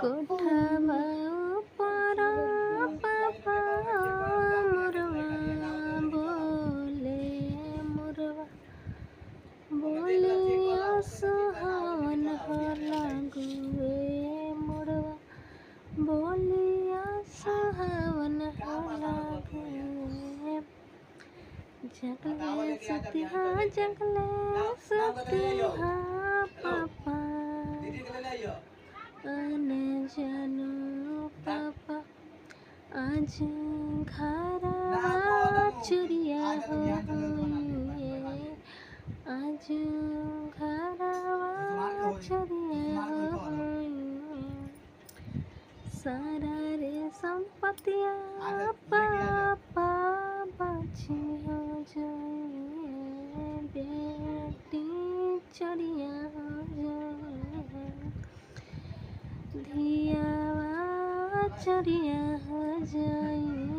कोठावा ऊपर पापा मोरवा बोले मोरवा बोलिया सुहावन हो लागुए मोरवा बोलिया सुहावन हो लागे जगले सतिहा पापा अने जानो पापा आज घरा चुरिया हो आज घरवा चुरिया हो सारा रे संपत्तिया पापा बाची हो जाए बेटी चढ़िया हो जाए धियावा चढ़िया हो जाए